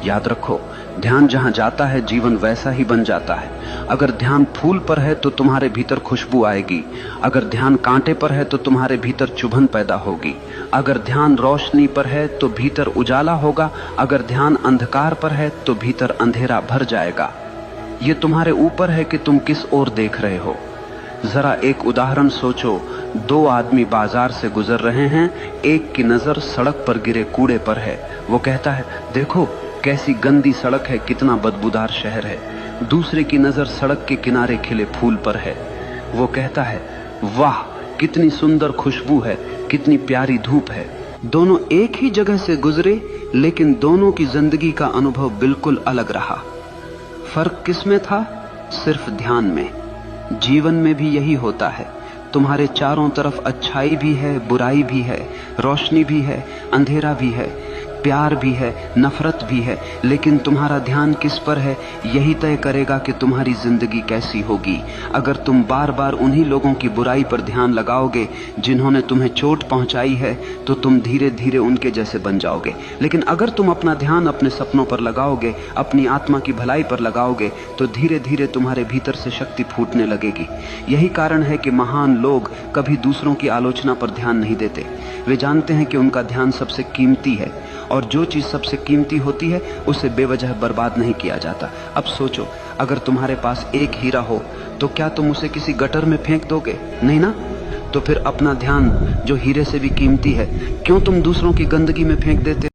याद रखो, ध्यान जहां जाता है जीवन वैसा ही बन जाता है। अगर ध्यान फूल पर है तो तुम्हारे भीतर खुशबू आएगी। अगर ध्यान कांटे पर है तो तुम्हारे भीतर चुभन पैदा होगी। अगर ध्यान रोशनी पर है तो भीतर उजाला होगा। अगर ध्यान अंधकार पर है तो भीतर अंधेरा भर जाएगा। ये तुम्हारे ऊपर है कि तुम किस ओर देख रहे हो। जरा एक उदाहरण सोचो, दो आदमी बाजार से गुजर रहे हैं। एक की नजर सड़क पर गिरे कूड़े पर है। वो कहता है, देखो कैसी गंदी सड़क है, कितना बदबूदार शहर है। दूसरे की नजर सड़क के किनारे खिले फूल पर है। वो कहता है, वाह कितनी सुंदर खुशबू है, कितनी प्यारी धूप है। दोनों एक ही जगह से गुजरे, लेकिन दोनों की जिंदगी का अनुभव बिल्कुल अलग रहा। फर्क किसमें था? सिर्फ ध्यान में। जीवन में भी यही होता है। तुम्हारे चारों तरफ अच्छाई भी है, बुराई भी है, रोशनी भी है, अंधेरा भी है, प्यार भी है, नफरत भी है, लेकिन तुम्हारा ध्यान किस पर है यही तय करेगा कि तुम्हारी जिंदगी कैसी होगी। अगर तुम बार बार उन्हीं लोगों की बुराई पर ध्यान लगाओगे जिन्होंने तुम्हें चोट पहुंचाई है, तो तुम धीरे धीरे उनके जैसे बन जाओगे। लेकिन अगर तुम अपना ध्यान अपने सपनों पर लगाओगे, अपनी आत्मा की भलाई पर लगाओगे, तो धीरे धीरे तुम्हारे भीतर से शक्ति फूटने लगेगी। यही कारण है कि महान लोग कभी दूसरों की आलोचना पर ध्यान नहीं देते। वे जानते हैं कि उनका ध्यान सबसे कीमती है, और जो चीज सबसे कीमती होती है उसे बेवजह बर्बाद नहीं किया जाता। अब सोचो, अगर तुम्हारे पास एक हीरा हो तो क्या तुम उसे किसी गटर में फेंक दोगे? नहीं ना। तो फिर अपना ध्यान जो हीरे से भी कीमती है, क्यों तुम दूसरों की गंदगी में फेंक देते?